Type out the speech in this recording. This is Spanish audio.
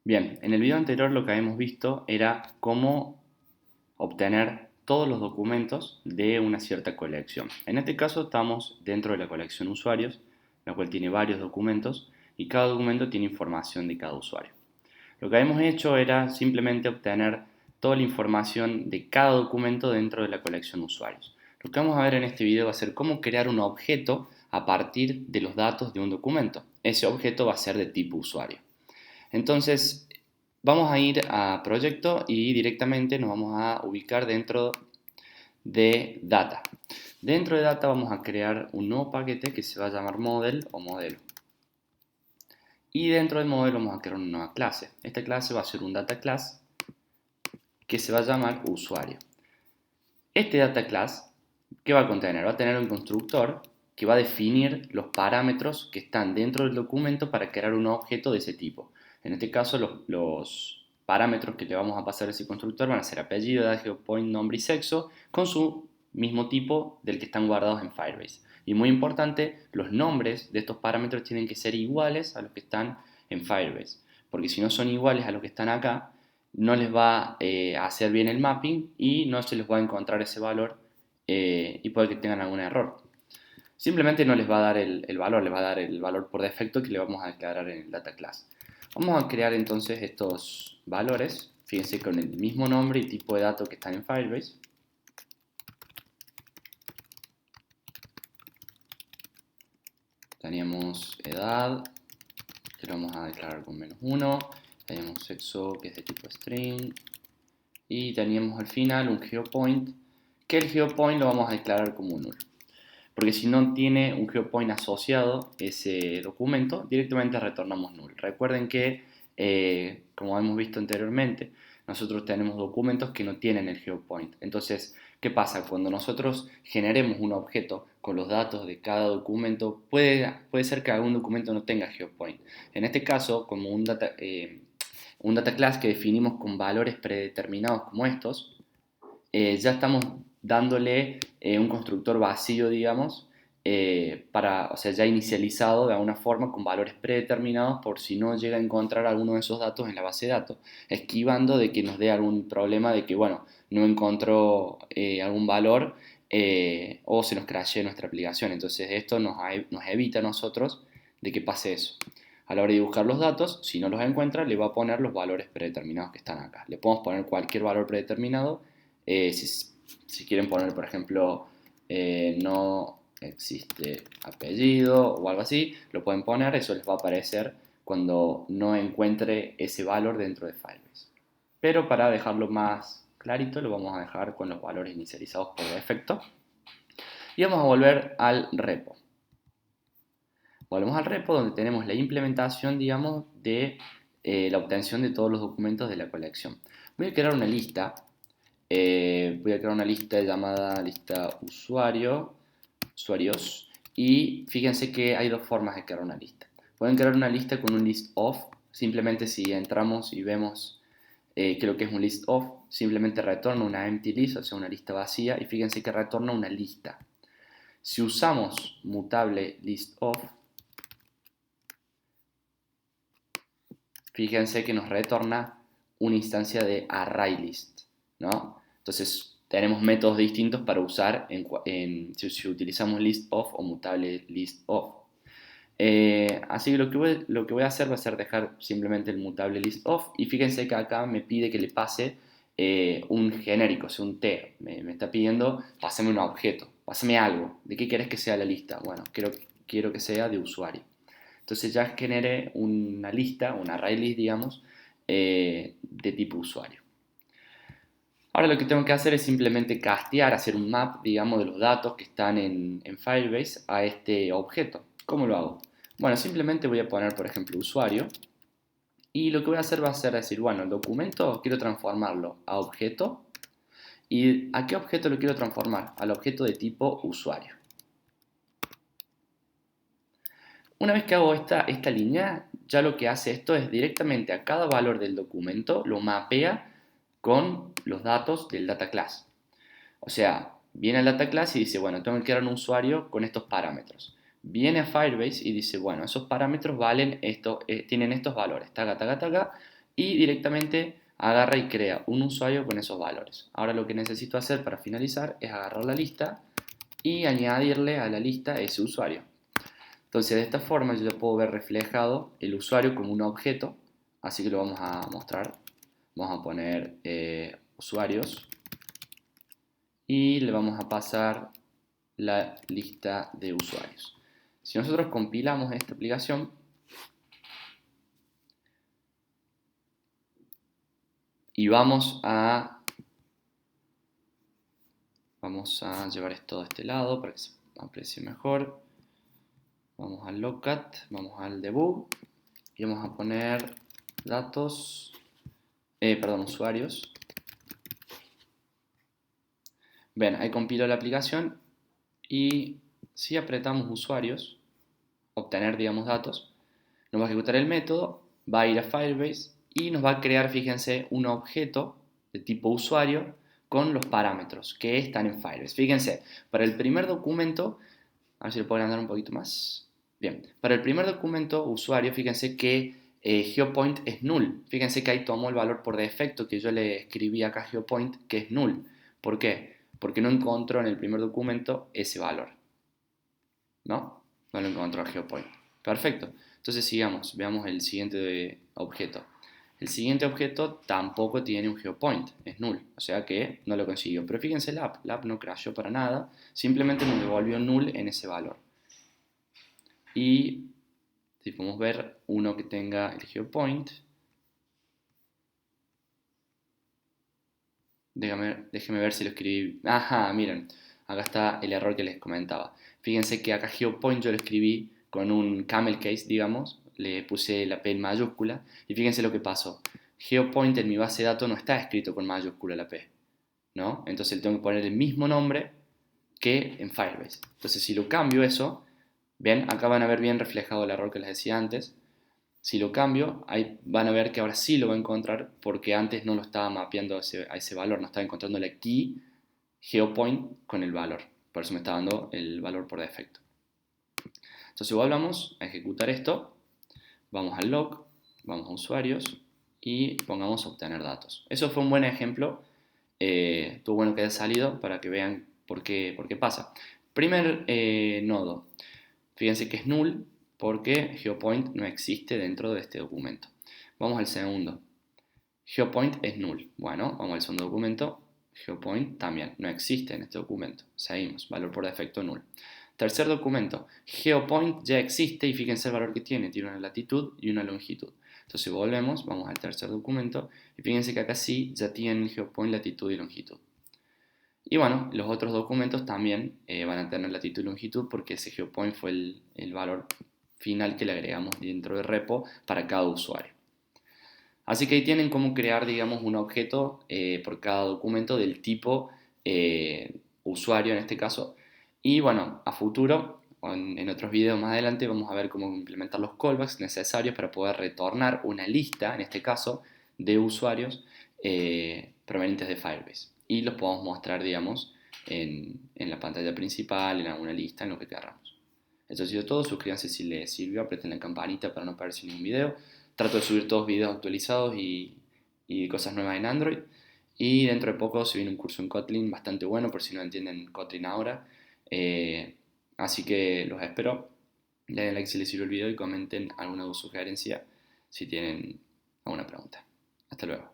Bien, en el video anterior lo que habíamos visto era cómo obtener todos los documentos de una cierta colección. En este caso estamos dentro de la colección usuarios, la cual tiene varios documentos y cada documento tiene información de cada usuario. Lo que habíamos hecho era simplemente obtener toda la información de cada documento dentro de la colección usuarios. Lo que vamos a ver en este video va a ser cómo crear un objeto a partir de los datos de un documento. Ese objeto va a ser de tipo usuario. Entonces, vamos a ir a proyecto y directamente nos vamos a ubicar dentro de data. Dentro de data vamos a crear un nuevo paquete que se va a llamar model o modelo. Y dentro del modelo vamos a crear una nueva clase. Esta clase va a ser un data class que se va a llamar usuario. Este data class, ¿qué va a contener? Va a tener un constructor que va a definir los parámetros que están dentro del documento para crear un objeto de ese tipo. En este caso, los parámetros que le vamos a pasar a ese constructor van a ser apellido, edad, geopoint, nombre y sexo, con su mismo tipo del que están guardados en Firebase. Y muy importante, los nombres de estos parámetros tienen que ser iguales a los que están en Firebase, porque si no son iguales a los que están acá, no les va a hacer bien el mapping y no se les va a encontrar ese valor y puede que tengan algún error. Simplemente no les va a dar el valor, les va a dar el valor por defecto que le vamos a declarar en el data class. Vamos a crear entonces estos valores, fíjense con el mismo nombre y tipo de datos que están en Firebase. Teníamos edad, que lo vamos a declarar con -1, teníamos sexo, que es de tipo string, y teníamos al final un geopoint, que el geopoint lo vamos a declarar como null. Porque si no tiene un geopoint asociado ese documento, directamente retornamos null. Recuerden que, como hemos visto anteriormente, nosotros tenemos documentos que no tienen el geopoint. Entonces, ¿qué pasa? Cuando nosotros generemos un objeto con los datos de cada documento, puede ser que algún documento no tenga geopoint. En este caso, como un data class que definimos con valores predeterminados como estos, ya estamos dándole un constructor vacío, digamos, o sea, ya inicializado de alguna forma con valores predeterminados por si no llega a encontrar alguno de esos datos en la base de datos, esquivando de que nos dé algún problema de que, bueno, no encontró algún valor o se nos crashee nuestra aplicación. Entonces esto nos evita a nosotros de que pase eso. A la hora de buscar los datos, si no los encuentra, le va a poner los valores predeterminados que están acá. Le podemos poner cualquier valor predeterminado. Si quieren poner, por ejemplo, no existe apellido o algo así, lo pueden poner, eso les va a aparecer cuando no encuentre ese valor dentro de Firebase. Pero para dejarlo más clarito, lo vamos a dejar con los valores inicializados por defecto. Y vamos a volver al repo. Volvemos al repo donde tenemos la implementación, digamos, de la obtención de todos los documentos de la colección. Voy a crear una lista. Voy a crear una lista llamada lista usuarios, y fíjense que hay dos formas de crear una lista. Pueden crear una lista con un list of, simplemente si entramos y vemos que lo que es un list of, simplemente retorna una empty list, o sea una lista vacía, y fíjense que retorna una lista. Si usamos mutable list of, fíjense que nos retorna una instancia de ArrayList, ¿no? Entonces tenemos métodos distintos para usar si utilizamos list_of o mutable list_of. Así que lo que voy a hacer va a ser dejar simplemente el mutable list_of, y fíjense que acá me pide que le pase un genérico, o sea, un t. Me está pidiendo, pásame un objeto, pásame algo. ¿De qué querés que sea la lista? Bueno, quiero que sea de usuario. Entonces ya generé una lista, una array list, digamos, de tipo usuario. Ahora lo que tengo que hacer es simplemente castear, hacer un map, digamos, de los datos que están en Firebase a este objeto. ¿Cómo lo hago? Bueno, simplemente voy a poner, por ejemplo, usuario. Y lo que voy a hacer va a ser decir, bueno, el documento quiero transformarlo a objeto. ¿Y a qué objeto lo quiero transformar? Al objeto de tipo usuario. Una vez que hago esta línea, ya lo que hace esto es directamente a cada valor del documento lo mapea con los datos del data class. O sea, viene al data class y dice, bueno, tengo que crear un usuario con estos parámetros. Viene a Firebase y dice, bueno, esos parámetros valen esto, tienen estos valores, taca, taca, taca, y directamente agarra y crea un usuario con esos valores. Ahora lo que necesito hacer para finalizar es agarrar la lista y añadirle a la lista ese usuario. Entonces de esta forma yo ya puedo ver reflejado el usuario como un objeto, así que lo vamos a mostrar. Vamos a poner usuarios y le vamos a pasar la lista de usuarios. Si nosotros compilamos esta aplicación y vamos a llevar esto de este lado para que se aprecie mejor. Vamos al logcat, vamos al debug y vamos a poner datos, usuarios. Ven, ahí compilo la aplicación y si apretamos usuarios, obtener, digamos, datos, nos va a ejecutar el método, va a ir a Firebase y nos va a crear, fíjense, un objeto de tipo usuario con los parámetros que están en Firebase. Fíjense, para el primer documento, a ver si lo puedo agrandar un poquito más. Bien, para el primer documento usuario, fíjense que GeoPoint es null. Fíjense que ahí tomó el valor por defecto que yo le escribí acá a GeoPoint, que es null. ¿Por qué? Porque no encontró en el primer documento ese valor. ¿No? No lo encontró a GeoPoint. Perfecto. Entonces sigamos, veamos el siguiente objeto. El siguiente objeto tampoco tiene un GeoPoint, es null, o sea que no lo consiguió. Pero fíjense la app no crashó para nada, simplemente nos devolvió null en ese valor. Y si podemos ver uno que tenga el GeoPoint, déjenme ver si lo escribí. Ajá, miren, acá está el error que les comentaba. Fíjense que acá GeoPoint yo lo escribí con un camel case, digamos, le puse la P en mayúscula, y fíjense lo que pasó. GeoPoint en mi base de datos no está escrito con mayúscula la P, ¿no? Entonces le tengo que poner el mismo nombre que en Firebase. Entonces si lo cambio eso, ven, acá van a ver bien reflejado el error que les decía antes. Si lo cambio, ahí van a ver que ahora sí lo va a encontrar porque antes no lo estaba mapeando a ese valor, no estaba encontrando la key GeoPoint con el valor. Por eso me está dando el valor por defecto. Entonces volvamos a ejecutar esto, vamos al log, vamos a usuarios y pongamos obtener datos. Eso fue un buen ejemplo, estuvo bueno que haya salido para que vean por qué pasa. Primer nodo, fíjense que es null porque GeoPoint no existe dentro de este documento. Vamos al segundo. GeoPoint es null. Bueno, vamos al segundo documento. GeoPoint también no existe en este documento. Seguimos, valor por defecto null. Tercer documento, GeoPoint ya existe y fíjense el valor que tiene una latitud y una longitud. Entonces volvemos, vamos al tercer documento y fíjense que acá sí ya tienen GeoPoint latitud y longitud. Y bueno, los otros documentos también van a tener latitud y longitud porque ese GeoPoint fue el valor final que le agregamos dentro del repo para cada usuario. Así que ahí tienen cómo crear, digamos, un objeto por cada documento del tipo usuario en este caso. Y bueno, a futuro, o en otros videos más adelante, vamos a ver cómo implementar los callbacks necesarios para poder retornar una lista, en este caso, de usuarios provenientes de Firebase. Y los podemos mostrar, digamos, en la pantalla principal, en alguna lista, en lo que queramos. Eso ha sido todo, suscríbanse si les sirvió, aprieten la campanita para no perderse ningún video. Trato de subir todos videos actualizados y cosas nuevas en Android. Y dentro de poco se viene un curso en Kotlin bastante bueno, por si no entienden Kotlin ahora. Así que los espero. Denle like si les sirvió el video y comenten alguna sugerencia si tienen alguna pregunta. Hasta luego.